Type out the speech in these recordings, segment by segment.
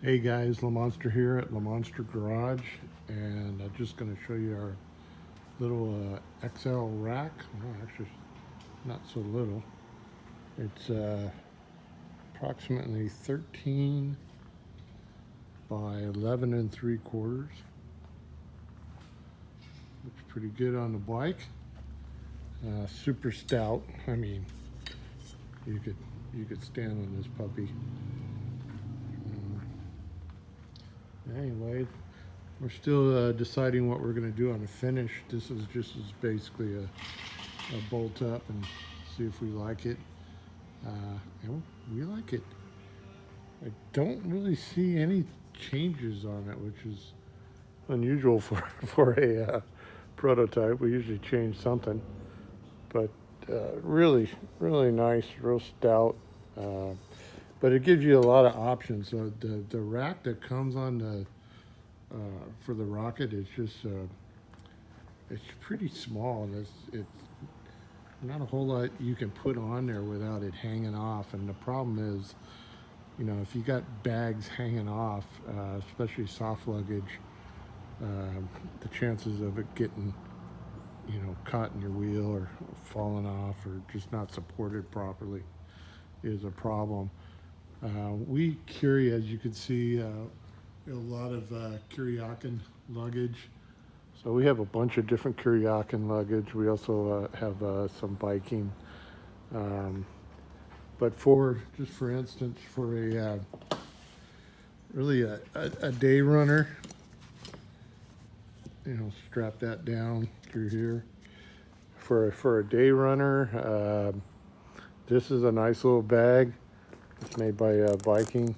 Hey guys, Lamonster here at Lamonster Garage, and I'm just going to show you our little XL rack. Well, actually, not so little. It's approximately 13 by 11 and 3/4. Looks pretty good on the bike. Super stout. I mean, you could stand on this puppy. Anyway, we're still deciding what we're going to do on the finish. This is just basically a bolt up and see if we like it. And we like it. I don't really see any changes on it, which is unusual for a prototype. We usually change something, but really nice, real stout. But it gives you a lot of options. So the rack that comes on the for the Rocket is just it's pretty small. It's not a whole lot you can put on there without it hanging off. And the problem is, you know, if you got bags hanging off, especially soft luggage, the chances of it getting, you know, caught in your wheel or falling off or just not supported properly is a problem. We carry, as you can see, a lot of Kuryakin luggage. So we have a bunch of different Kuryakin luggage. We also have some biking. But just for instance, for a really a day runner, you know, strap that down through here. For a day runner, this is a nice little bag. It's made by Viking.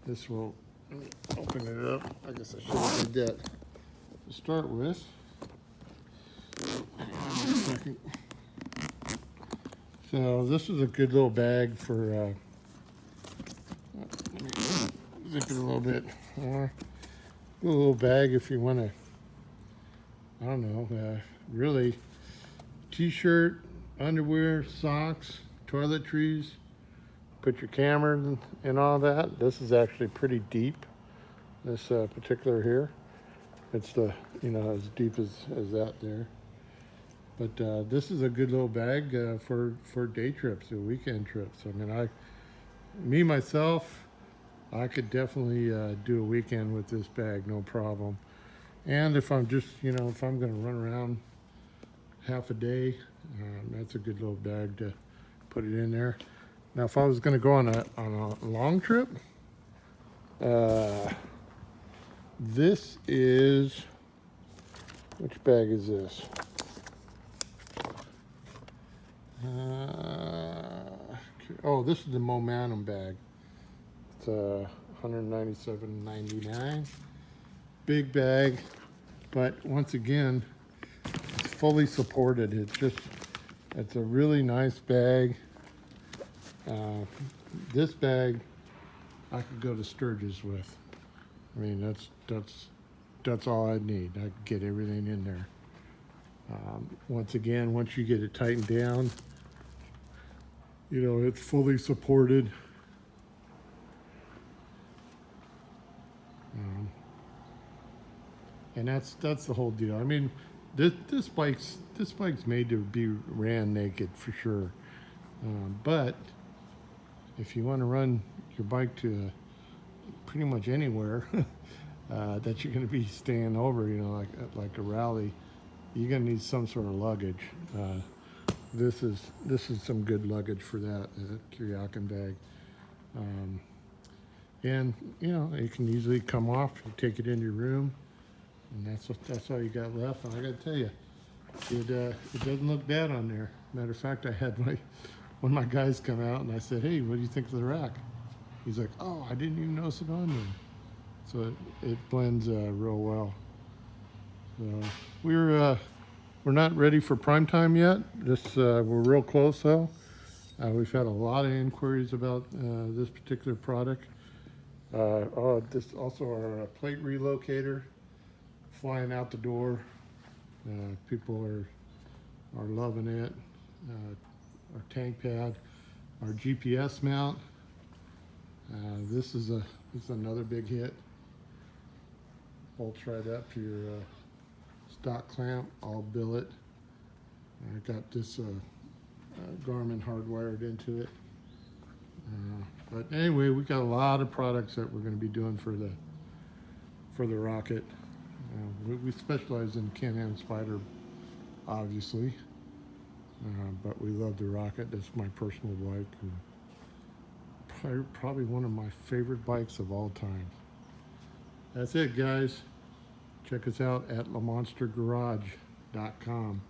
This will, let me open it up. I guess I should have did that to start with. So this is a good little bag for, let me zip it a little bit more. A little bag if you want to, I don't know, really t-shirt, underwear, socks, toiletries, put your camera and all that. This is actually pretty deep, this particular here. It's the, you know, as deep as that there. But this is a good little bag for day trips or weekend trips. I mean, myself, I could definitely do a weekend with this bag, no problem. And if I'm just, you know, if I'm going to run around half a day, that's a good little bag to put it in there. Now, if I was going to go on a long trip, this is, which bag is this? Oh, this is the Momentum bag. It's $197.99. Big bag, but once again, it's fully supported. It's a really nice bag. This bag, I could go to Sturgis with. I mean, that's all I need. I could get everything in there. Once again, once you get it tightened down, you know, it's fully supported. And that's the whole deal. I mean, this bike's made to be ran naked for sure. But if you want to run your bike to pretty much anywhere that you're going to be staying over, you know, like a rally, you're going to need some sort of luggage. This is some good luggage for that, Kuryakin bag. And you know, it can easily come off. You take it in your room, and that's all you got left. And I got to tell you, it doesn't look bad on there. Matter of fact, I had one of my guys come out, and I said, "Hey, what do you think of the rack?" He's like, "Oh, I didn't even notice it on there." So it blends real well. So we're not ready for prime time yet. We're real close though. We've had a lot of inquiries about this particular product. This also our plate relocator flying out the door. People are loving it. Our tank pad, our GPS mount. This is another big hit. Bolts right up to your stock clamp, all billet. I got this Garmin hardwired into it. But anyway, we got a lot of products that we're going to be doing for the Rocket. We specialize in Can-Am Spider, obviously, but we love the Rocket. That's my personal bike, and probably one of my favorite bikes of all time. That's it, guys. Check us out at lamonstergarage.com.